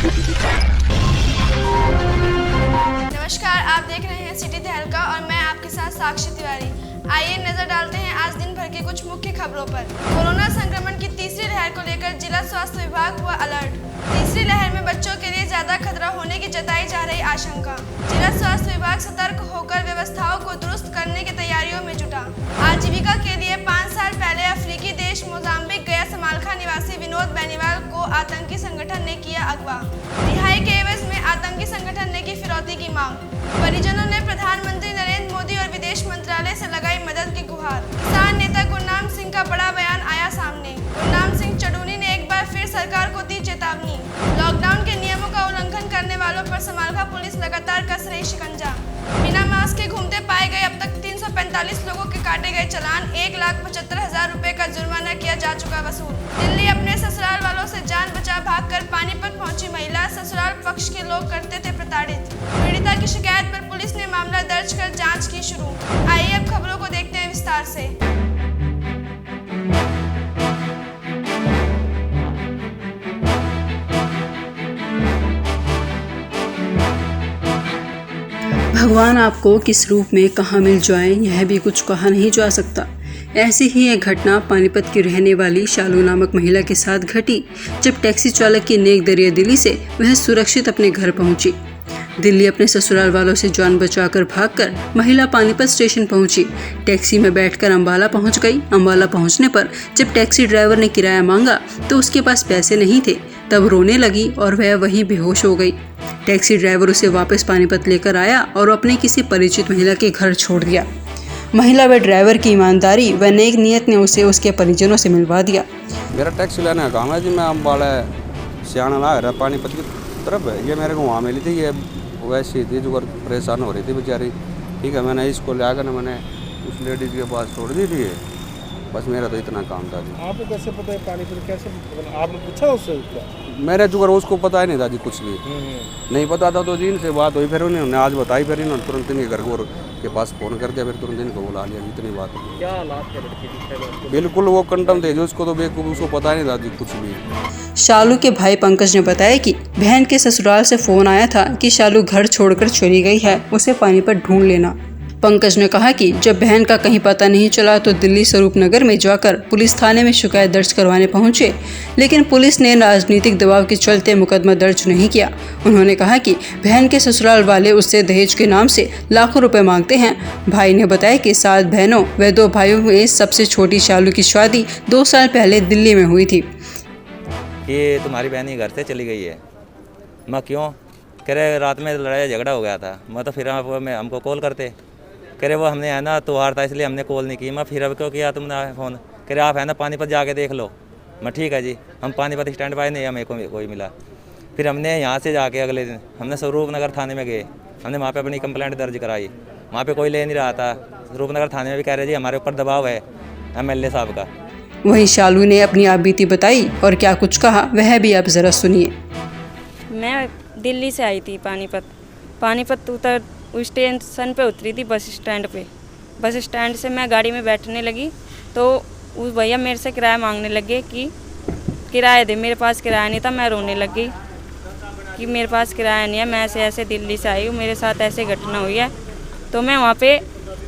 नमस्कार, आप देख रहे हैं सिटी तहलका और मैं आपके साथ साक्षी तिवारी। आइए नजर डालते हैं आज दिन भर के कुछ मुख्य खबरों पर। कोरोना संक्रमण की तीसरी लहर को लेकर जिला स्वास्थ्य विभाग हुआ अलर्ट। तीसरी लहर में बच्चों के लिए ज्यादा खतरा होने की जताई जा रही आशंका। जिला स्वास्थ्य विभाग सतर्क होकर व्यवस्थाओं को दुरुस्त करने की तैयारियों में जुटा। आजीविका के लिए 5 साल पहले अफ्रीकी देश मोजाम्बिक गया समालखा निवासी विनोद बेनीवाल को आतंकी संगठन ने किया अगवा। रिहाई के एवज में आतंकी संगठन ने की फिरौती की मांग। परिजनों ने प्रधानमंत्री नरेंद्र मोदी और विदेश मंत्रालय से लगाई मदद की गुहार। किसान नेता गुरनाम सिंह का बड़ा बयान आया सामने। गुरनाम सिंह चडूनी ने एक बार फिर सरकार को दी चेतावनी। लॉकडाउन के नियमों का उल्लंघन करने वालों पर समालखा पुलिस लगातार कस रही शिकंजा। बिना मास्क के घूमते पाए गए अब तक 345 लोगों के काटे गए चालान। 1,75,000 रुपए का जुर्माना किया जा चुका वसूल। दिल्ली अपने ससुराल वालों से जान बचा भागकर पानीपत पहुंची महिला। ससुराल पक्ष के लोग करते थे प्रताड़ित। पीड़िता की शिकायत पर पुलिस ने मामला दर्ज कर जांच की शुरू। आइए अब खबरों को देखते हैं विस्तार से। भगवान आपको किस रूप में कहाँ मिल जाए यह भी कुछ कहा नहीं जा सकता। ऐसी ही एक घटना पानीपत की रहने वाली शालू नामक महिला के साथ घटी जब टैक्सी चालक की नेक दरिया दिली से वह सुरक्षित अपने घर पहुंची। दिल्ली अपने ससुराल वालों से जान बचाकर भागकर महिला पानीपत स्टेशन पहुंची। टैक्सी में बैठकर अंबाला पहुंच गई। अंबाला पहुंचने पर जब टैक्सी ड्राइवर ने किराया मांगा तो उसके पास पैसे नहीं थे। तब रोने लगी और वह वहीं बेहोश हो गई। टैक्सी ड्राइवर उसे वापस पानीपत लेकर आया और अपने किसी परिचित महिला के घर छोड़ दिया। महिला व ड्राइवर की ईमानदारी व नेक नीयत ने उसे उसके परिजनों से मिलवा दिया। मेरा टैक्सी लेने का काम है जी। मैं अम्बाला सियाना ला रहा पानीपत की तरफ है। ये मेरे को वहाँ मिली थी। ये वैसी थी जो परेशान हो रही थी बेचारी। ठीक है, मैंने इसको ले आकर मैंने उस लेडीज़ के पास छोड़ दी थी। बस मेरा तो इतना काम था जी। आपको कैसे पता है पानीपत कैसे? आपने पूछा उससे क्या? मेरे जुगर उसको पता ही नहीं था जी, कुछ भी नहीं पता था। तो जी इनसे बात हुई, फिर उन्होंने आज बताई। फिर इन्होंने तुरंत इनके घर के पास फ़ोन कर दिया। फिर तुरंत इनको बुला लिया। इतनी बात हुई। क्या हालात है लड़की की? बिल्कुल वो कंडम थे जो उसको तो बेवकूफ़, उसको पता ही नहीं था जी कुछ भी। शालू के भाई पंकज ने बताया कि बहन के ससुराल से फोन आया था कि शालू घर छोड़कर चली गई है, उसे पानीपत ढूंढ लेना। पंकज ने कहा कि जब बहन का कहीं पता नहीं चला तो दिल्ली स्वरूप नगर में जाकर पुलिस थाने में शिकायत दर्ज करवाने पहुंचे, लेकिन पुलिस ने राजनीतिक दबाव के चलते मुकदमा दर्ज नहीं किया। उन्होंने कहा कि बहन के ससुराल वाले उससे दहेज के नाम से लाखों रुपए मांगते हैं। भाई ने बताया कि 7 बहनों व 2 भाइयों में सबसे छोटी शालू की शादी 2 साल पहले दिल्ली में हुई थी। ये तुम्हारी बहन ही घर से चली गई है। मैं क्यों? कह रहे रात में लड़ाई झगड़ा हो गया था। मैं तो फिर हमको कॉल करते। कह रहे वो हमने है ना त्योहार था इसलिए हमने कॉल नहीं की। मैं फिर अब क्यों किया तुमने फ़ोन? कह रहे आप है ना पानीपत जाके देख लो। मैं ठीक है जी। हम पानीपत स्टैंड पर नहीं, हमें कोई मिला। फिर हमने यहाँ से जाके अगले दिन हमने स्वरूप नगर थाने में गए। हमने वहाँ पे अपनी कंप्लेंट दर्ज कराई। वहाँ पे कोई ले नहीं रहा था। स्वरूप नगर थाने में भी कह रहे जी हमारे ऊपर दबाव है MLA साहब का। वहीं शालू ने अपनी आप बीती बताई और क्या कुछ कहा वह भी आप जरा सुनिए। मैं दिल्ली से आई थी पानीपत उतर स्टेशन पे उतरी थी बस स्टैंड पे। बस स्टैंड से मैं गाड़ी में बैठने लगी तो उस भैया मेरे से किराया मांगने लगे कि किराया दे। मेरे पास किराया नहीं था। मैं रोने लगी कि मेरे पास किराया नहीं है, मैं ऐसे दिल्ली से आई हूँ, मेरे साथ ऐसे घटना हुई है। तो मैं वहाँ पे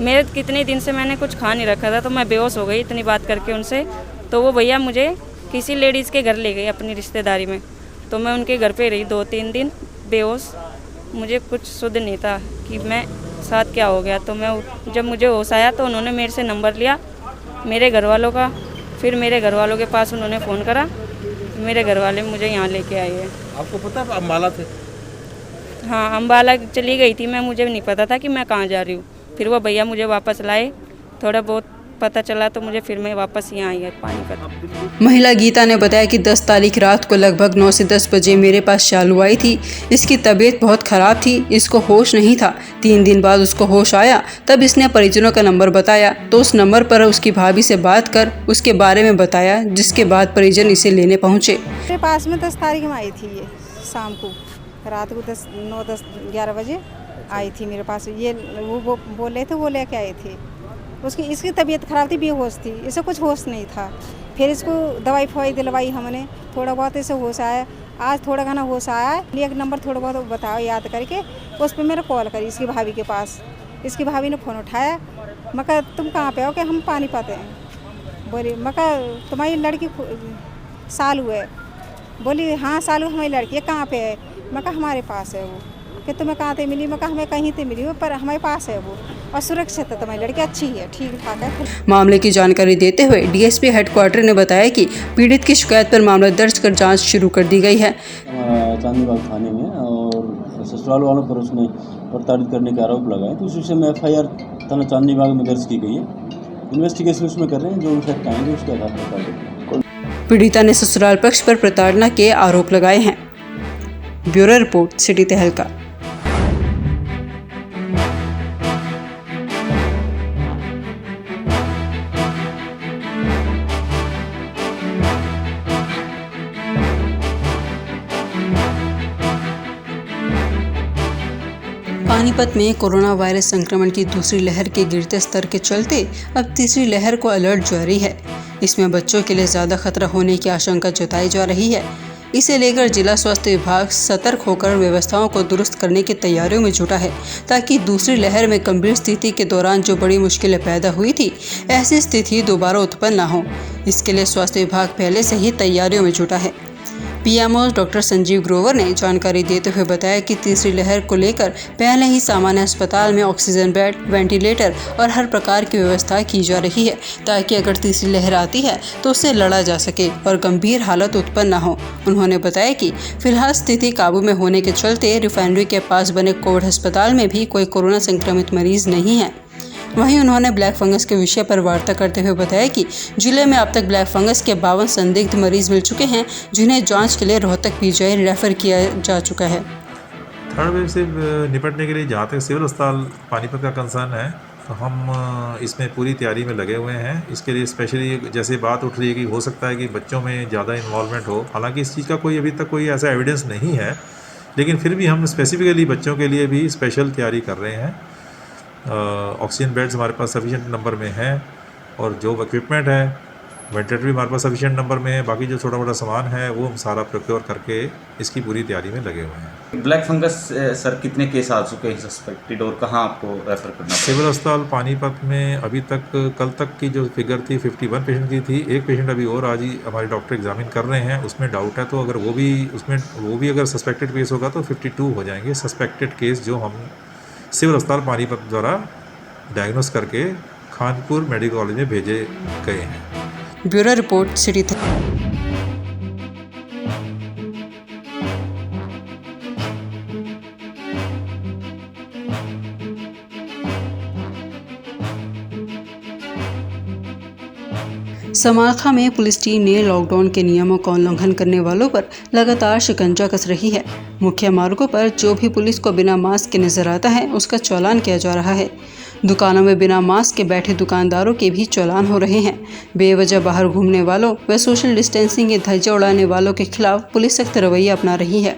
मेरे कितने दिन से मैंने कुछ खा नहीं रखा था तो मैं बेहोश हो गई इतनी बात करके उनसे। तो वो भैया मुझे किसी लेडीज़ के घर ले गए अपनी रिश्तेदारी में। तो मैं उनके घर पे रही 2-3 दिन बेहोश। मुझे कुछ शुद्ध नहीं था कि मैं साथ क्या हो गया। तो मैं जब मुझे होश आया तो उन्होंने मेरे से नंबर लिया मेरे घर वालों का। फिर मेरे घर वालों के पास उन्होंने फ़ोन करा। मेरे घर वाले मुझे यहाँ लेके आए हैं। आपको पता है अम्बाला थे? हाँ, अम्बाला चली गई थी मैं। मुझे नहीं पता था कि मैं कहाँ जा रही हूँ। फिर वो भैया मुझे वापस लाए। थोड़ा बहुत पता चला तो मुझे फिर मैं वापस यहाँ आई है पानीपत। महिला गीता ने बताया कि 10 तारीख रात को लगभग 9 से 10 बजे मेरे पास शालू आई थी। इसकी तबीयत बहुत ख़राब थी, इसको होश नहीं था। 3 दिन बाद उसको होश आया। तब इसने परिजनों का नंबर बताया तो उस नंबर पर उसकी भाभी से बात कर उसके बारे में बताया, जिसके बाद परिजन इसे लेने पहुँचे। मेरे पास में 10 तारीख में आई थी। ये शाम को रात को 9-10-11 बजे आई थी मेरे पास। ये वो बोल रहे थे, वो लेके आए थे। इसकी तबीयत ख़राब थी, बेहोश थी, इसे कुछ होश नहीं था। फिर इसको दवाई फवाई दिलवाई हमने, थोड़ा बहुत इसे होश आया। आज थोड़ा घना होश आया है, एक नंबर थोड़ा बहुत बताओ याद करके, उस पर मैंने कॉल करी इसकी भाभी के पास। इसकी भाभी ने फ़ोन उठाया, मैं कहा तुम कहाँ पे हो? कि हम पानीपत हैं। बोली मैं कहा तुम्हारी लड़की सालू है? बोली हाँ सालू हमारी लड़की है, कहाँ पे है? मैं कहा हमारे पास है वो। कि तुम्हें कहाँ से मिली? मैं कहा हमें कहीं से मिली हो, पर हमारे पास है वो और सुरक्षित है, तुम्हारी लड़की अच्छी है, ठीक ठाक है। मामले की जानकारी देते हुए डीएसपी हेडक्वार्टर ने बताया कि पीड़ित की शिकायत पर मामला दर्ज कर जांच शुरू कर दी गई है। चांदनी बाग थाने में और ससुराल वालों पर उसने प्रताड़ित करने के आरोप लगाए, तो उस विषय में एफआईआर थाना चांदनी बाग में दर्ज की गई है। इन्वेस्टिगेशन उसमें कर रहे हैं, जो फैक्ट आएंगे उसके आधार पर कार्रवाई। पीड़िता ने ससुराल पक्ष पर प्रताड़ना के आरोप लगाए हैं। ब्यूरो रिपोर्ट, सिटी तहलका। पानीपत में कोरोना वायरस संक्रमण की दूसरी लहर के गिरते स्तर के चलते अब तीसरी लहर को अलर्ट जारी है। इसमें बच्चों के लिए ज़्यादा खतरा होने की आशंका जताई जा रही है। इसे लेकर जिला स्वास्थ्य विभाग सतर्क होकर व्यवस्थाओं को दुरुस्त करने की तैयारियों में जुटा है, ताकि दूसरी लहर में गंभीर स्थिति के दौरान जो बड़ी मुश्किलें पैदा हुई थी, ऐसी स्थिति दोबारा उत्पन्न न हो। इसके लिए स्वास्थ्य विभाग पहले से ही तैयारियों में जुटा है। पीएमओ डॉक्टर संजीव ग्रोवर ने जानकारी देते हुए बताया कि तीसरी लहर को लेकर पहले ही सामान्य अस्पताल में ऑक्सीजन बेड, वेंटिलेटर और हर प्रकार की व्यवस्था की जा रही है, ताकि अगर तीसरी लहर आती है तो उससे लड़ा जा सके और गंभीर हालत उत्पन्न न हो। उन्होंने बताया कि फिलहाल स्थिति काबू में होने के चलते रिफाइनरी के पास बने कोविड अस्पताल में भी कोई कोरोना संक्रमित मरीज नहीं है। वहीं उन्होंने ब्लैक फंगस के विषय पर वार्ता करते हुए बताया कि जिले में अब तक ब्लैक फंगस के 52 संदिग्ध मरीज मिल चुके हैं, जिन्हें जांच के लिए रोहतक पीजीआई रेफर किया जा चुका है। थर्ड वेव से निपटने के लिए जहाँ तक सिविल अस्पताल पानीपत का कंसर्न है, तो हम इसमें पूरी तैयारी में लगे हुए हैं। इसके लिए स्पेशली जैसे बात उठ रही है कि हो सकता है कि बच्चों में ज़्यादा इन्वॉल्वमेंट हो, हालांकि इस चीज़ का अभी तक कोई ऐसा एविडेंस नहीं है, लेकिन फिर भी हम स्पेसिफिकली बच्चों के लिए भी स्पेशल तैयारी कर रहे हैं। ऑक्सीजन बेड्स हमारे पास सफिशिएंट नंबर में हैं और जो इक्विपमेंट है वेंटिलेटर भी हमारे पास सफिशिएंट नंबर में है। बाकी जो छोटा मोटा सामान है वो हम सारा प्रोक्योर करके इसकी पूरी तैयारी में लगे हुए हैं। ब्लैक फंगस सर कितने केस आ चुके हैं सस्पेक्टेड और कहाँ आपको रेफर करना? सिविल अस्पताल पानीपत में अभी तक कल तक की जो फिगर थी 51 पेशेंट की थी। एक पेशेंट अभी और आज ही हमारे डॉक्टर एग्जामिन कर रहे हैं, उसमें डाउट है, तो अगर वो भी अगर सस्पेक्टेड केस होगा तो 52 हो जाएंगे सस्पेक्टेड केस, जो हम सिविल अस्पताल पानीपत द्वारा डायग्नोस करके खानपुर मेडिकल कॉलेज में भेजे गए हैं। Bureau report, city. समालखा में पुलिस टीम ने लॉकडाउन के नियमों का उल्लंघन करने वालों पर लगातार शिकंजा कस रही है। मुख्य मार्गों पर जो भी पुलिस को बिना मास्क के नजर आता है, उसका चालान किया जा रहा है। दुकानों में बिना मास्क के बैठे दुकानदारों के भी चालान हो रहे हैं। बेवजह बाहर घूमने वालों व सोशल डिस्टेंसिंग के धज्जे उड़ाने वालों के खिलाफ पुलिस सख्त रवैया अपना रही है।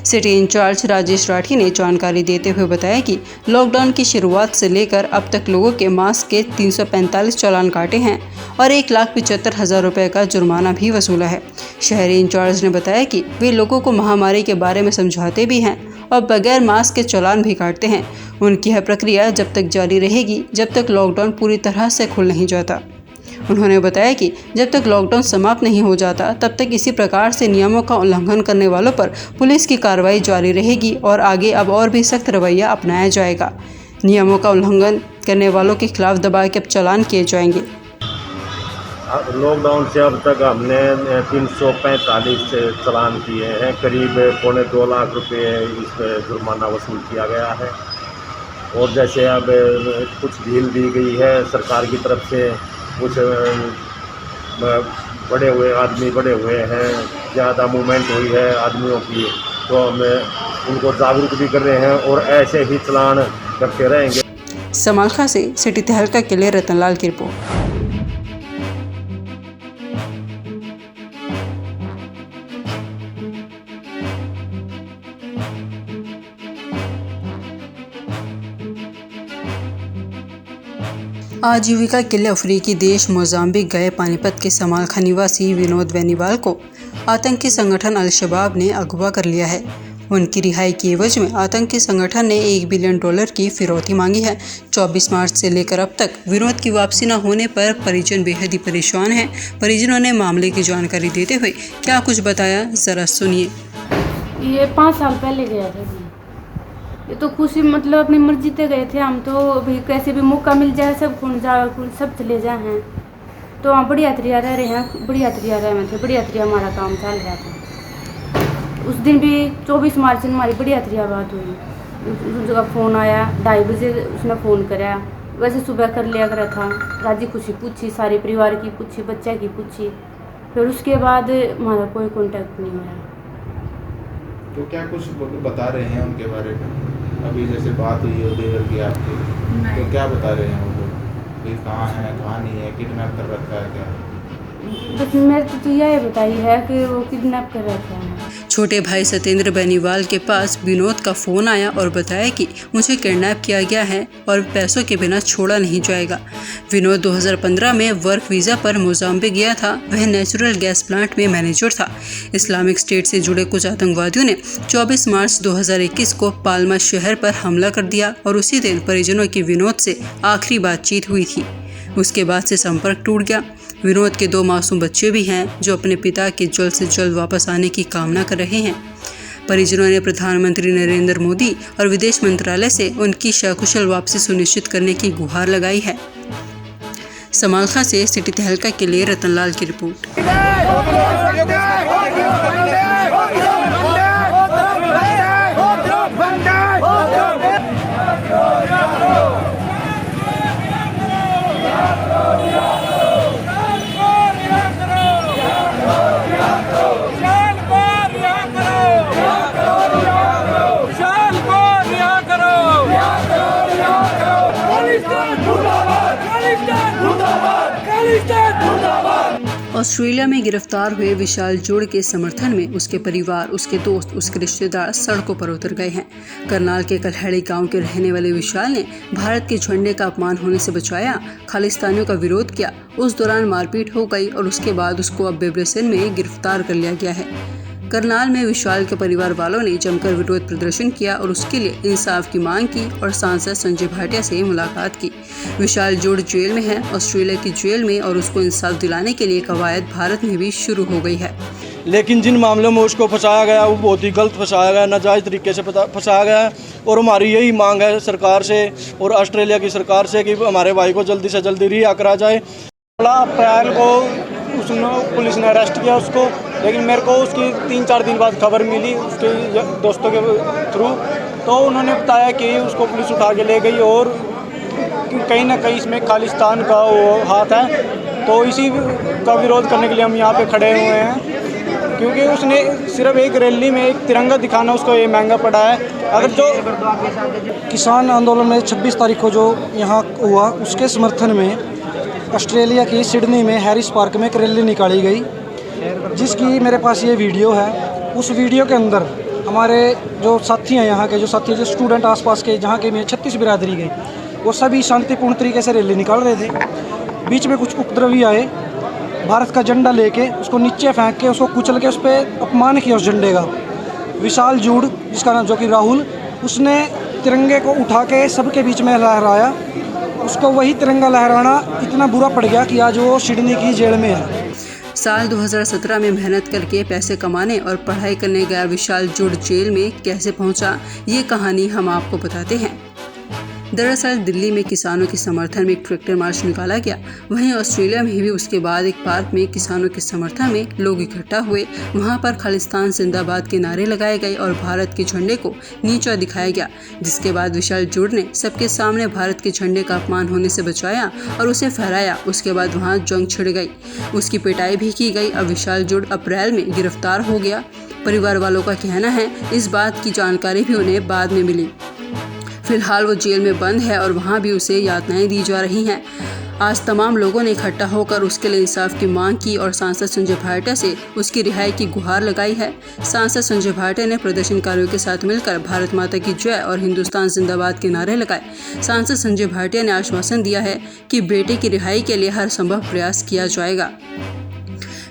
सिटी इंचार्ज राजेश राठी ने जानकारी देते हुए बताया कि लॉकडाउन की शुरुआत से लेकर अब तक लोगों के मास्क के 345 चालान काटे हैं और 1,75,000 रुपये का जुर्माना भी वसूला है। शहरी इंचार्ज ने बताया कि वे लोगों को महामारी के बारे में समझाते भी हैं और बगैर मास्क के चालान भी काटते हैं। उनकी यह प्रक्रिया जब तक जारी रहेगी जब तक लॉकडाउन पूरी तरह से खुल नहीं जाता। उन्होंने बताया कि जब तक लॉकडाउन समाप्त नहीं हो जाता तब तक इसी प्रकार से नियमों का उल्लंघन करने वालों पर पुलिस की कार्रवाई जारी रहेगी और आगे अब और भी सख्त रवैया अपनाया जाएगा। नियमों का उल्लंघन करने वालों के खिलाफ दबा के अब चालान किए जाएंगे। लॉकडाउन से अब तक हमने 345 चालान किए हैं, करीब 2.25 लाख रुपए इस पर जुर्माना वसूल किया गया है। और जैसे अब कुछ ढील दी गई है सरकार की तरफ से, कुछ बड़े हुए हैं, ज़्यादा मूवमेंट हुई है आदमियों की, तो हम उनको जागरूक भी कर रहे हैं और ऐसे ही चालान करते रहेंगे। समालखा से सिटी तहलका के लिए रतनलाल की रिपोर्ट। आजीविका के लिए अफ्रीकी देश मोजाम्बिक गए पानीपत के समालखा निवासी विनोद बेनीवाल को आतंकी संगठन अल-शबाब ने अगवा कर लिया है। उनकी रिहाई की एवज में आतंकी संगठन ने $1 बिलियन की फिरौती मांगी है। 24 मार्च से लेकर अब तक विनोद की वापसी न होने पर परिजन बेहद ही परेशान हैं। परिजनों ने मामले की जानकारी देते हुए क्या कुछ बताया, जरा सुनिए। ये 5 साल पहले गया था जी। ये तो खुशी मतलब अपनी मर्जी से गए थे हम, तो अभी कैसे भी मौका मिल जाए सब चले जाए हैं। तो हम बढ़िया तरिया रह रहे हैं, बढ़िया तरिया रहे में थे, बढ़िया तरिया हमारा काम चल रहा था। उस दिन भी 24 मार्च में हमारी बढ़िया तरिया बात हुई। उसका फ़ोन आया 2:30 बजे, उसने फ़ोन कराया। वैसे सुबह कर लिया करा था, राजी खुशी पूछी, सारे परिवार की पूछी, बच्चा की पूछी, फिर उसके बाद हमारा कोई कांटेक्ट नहीं हुआ। तो क्या कुछ बता रहे हैं उनके बारे में? अभी जैसे बात हुई है देवर की आपकी, तो क्या बता रहे हैं वो लोग? कि कहाँ है, कहाँ नहीं है, किडनैप कर रखा है क्या? बस मेरे तो यही बताई है कि वो किडनैप कर रखा है। छोटे भाई सत्येंद्र बेनीवाल के पास विनोद का फोन आया और बताया कि मुझे किडनैप किया गया है और पैसों के बिना छोड़ा नहीं जाएगा। विनोद 2015 में वर्क वीज़ा पर मोजाम्बिक गया था। वह नेचुरल गैस प्लांट में मैनेजर था। इस्लामिक स्टेट से जुड़े कुछ आतंकवादियों ने 24 मार्च 2021 को पाल्मा शहर पर हमला कर दिया और उसी दिन परिजनों की विनोद से आखिरी बातचीत हुई थी। उसके बाद से संपर्क टूट गया। विनोद के 2 मासूम बच्चे भी हैं जो अपने पिता के जल्द से जल्द वापस आने की कामना कर रहे हैं। परिजनों ने प्रधानमंत्री नरेंद्र मोदी और विदेश मंत्रालय से उनकी सकुशल वापसी सुनिश्चित करने की गुहार लगाई है। समालखा से सिटी तहलका के लिए रतनलाल की रिपोर्ट। ऑस्ट्रेलिया में गिरफ्तार हुए विशाल जोड़ के समर्थन में उसके परिवार, उसके दोस्त, उसके रिश्तेदार सड़कों पर उतर गए हैं। करनाल के कलहड़ी गांव के रहने वाले विशाल ने भारत के झंडे का अपमान होने से बचाया, खालिस्तानियों का विरोध किया। उस दौरान मारपीट हो गई और उसके बाद उसको अब बेब्रेसन में गिरफ्तार कर लिया गया है। करनाल में विशाल के परिवार वालों ने जमकर विरोध प्रदर्शन किया और उसके लिए इंसाफ की मांग की और सांसद संजय भाटिया से मुलाकात की। विशाल जोड़ जेल में है, ऑस्ट्रेलिया की जेल में, और उसको इंसाफ दिलाने के लिए कवायद भारत में भी शुरू हो गई है। लेकिन जिन मामलों में उसको फंसाया गया वो बहुत ही गलत फंसाया गया, नाजायज़ तरीके से फंसाया गया है। और हमारी यही मांग है सरकार से और ऑस्ट्रेलिया की सरकार से कि हमारे भाई को जल्दी से जल्दी रिहा करा जाए। 16 अप्रैल को पुलिस ने अरेस्ट किया उसको, लेकिन मेरे को उसकी 3-4 दिन बाद खबर मिली उसके दोस्तों के थ्रू, तो उन्होंने बताया कि उसको पुलिस उठा के ले गई और कहीं ना कहीं इसमें खालिस्तान का वो हाथ है। तो इसी का विरोध करने के लिए हम यहाँ पे खड़े हुए हैं, क्योंकि उसने सिर्फ एक रैली में एक तिरंगा दिखाना उसको ये महंगा पड़ा है। अगर जो किसान आंदोलन में 26 तारीख को जो यहाँ हुआ, उसके समर्थन में ऑस्ट्रेलिया की सिडनी में हैरिस पार्क में एक रैली निकाली गई, जिसकी मेरे पास ये वीडियो है। उस वीडियो के अंदर हमारे जो साथी हैं, यहाँ के जो साथी, जो स्टूडेंट आसपास के जहाँ के में 36 बिरादरी गई, वो सभी शांतिपूर्ण तरीके से रैली निकाल रहे थे। बीच में कुछ उपद्रवी आए, भारत का झंडा लेके उसको नीचे फेंक के उसको कुचल के उस पर अपमान किया उस झंडे का। विशाल जूड़, जिसका नाम जो कि राहुल, उसने तिरंगे को उठा के सबके बीच में लहराया। उसको वही तिरंगा लहराना इतना बुरा पड़ गया कि आज वो सिडनी की जेल में है। साल 2017 में मेहनत करके पैसे कमाने और पढ़ाई करने गया विशाल जोड़ जेल में कैसे पहुंचा, ये कहानी हम आपको बताते हैं। दरअसल दिल्ली में किसानों के समर्थन में एक ट्रैक्टर मार्च निकाला गया। वहीं ऑस्ट्रेलिया में भी उसके बाद एक पार्क में किसानों के समर्थन में लोग इकट्ठा हुए। वहां पर खालिस्तान जिंदाबाद के नारे लगाए गए और भारत के झंडे को नीचा दिखाया गया, जिसके बाद विशाल जोड़ ने सबके सामने भारत के झंडे का अपमान होने से बचाया और उसे फहराया। उसके बाद वहाँ जंग छिड़ गई, उसकी पिटाई भी की गई। अब विशाल जोड़ अप्रैल में गिरफ्तार हो गया। परिवार वालों का कहना है इस बात की जानकारी भी उन्हें बाद में मिली। फिलहाल वो जेल में बंद है और वहाँ भी उसे यातनाएं दी जा रही हैं। आज तमाम लोगों ने इकट्ठा होकर उसके लिए इंसाफ की मांग की और सांसद संजय भाटिया से उसकी रिहाई की गुहार लगाई है। सांसद संजय भाटिया ने प्रदर्शनकारियों के साथ मिलकर भारत माता की जय और हिंदुस्तान जिंदाबाद के नारे लगाए। सांसद संजय भाटिया ने आश्वासन दिया है कि बेटे की रिहाई के लिए हर संभव प्रयास किया जाएगा।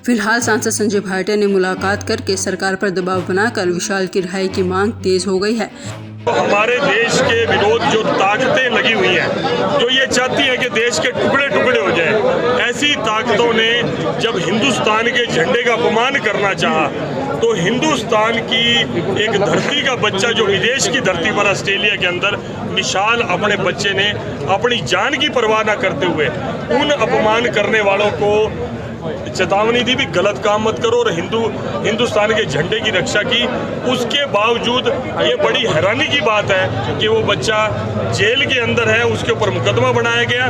फिलहाल सांसद संजय भाटिया ने मुलाकात करके सरकार पर दबाव बनाकर विशाल की रिहाई की मांग तेज हो गई है। हमारे देश के विरोध जो ताकतें लगी हुई हैं, जो ये चाहती हैं कि देश के टुकड़े टुकड़े हो जाए, ऐसी ताकतों ने जब हिंदुस्तान के झंडे का अपमान करना चाहा तो हिंदुस्तान की एक धरती का बच्चा जो विदेश की धरती पर ऑस्ट्रेलिया के अंदर विशाल अपने बच्चे ने अपनी जान की परवाह न करते हुए उन अपमान करने वालों को चेतावनी दी भी गलत काम मत करो और हिंदुस्तान के झंडे की रक्षा की। उसके बावजूद ये बड़ी हैरानी की बात है कि वो बच्चा जेल के अंदर है, उसके ऊपर मुकदमा बनाया गया।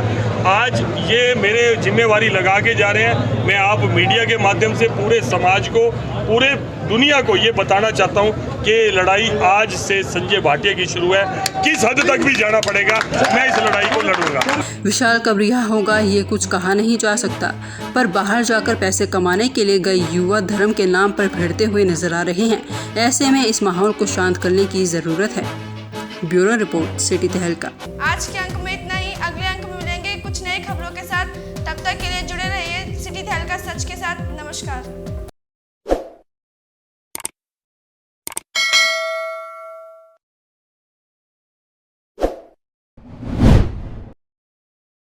आज ये मेरे जिम्मेवारी लगा के जा रहे हैं। मैं आप मीडिया के माध्यम से पूरे समाज को, पूरे दुनिया को ये बताना चाहता हूँ कि लड़ाई आज से संजय भाटिया की शुरू है। किस हद तक भी जाना पड़ेगा, मैं इस लड़ाई को लड़ूंगा। विशाल कब रिहा होगा ये कुछ कहा नहीं जा सकता, पर बाहर जाकर पैसे कमाने के लिए गए युवा धर्म के नाम पर भिड़ते हुए नजर आ रहे हैं। ऐसे में इस माहौल को शांत करने की जरूरत है। ब्यूरो रिपोर्ट, सिटी तहलका। आज के अंक में इतना ही। अगले अंक में मिलेंगे कुछ नई खबरों के साथ। तब तक के लिए जुड़े रहिए सिटी तहलका सच के साथ। नमस्कार।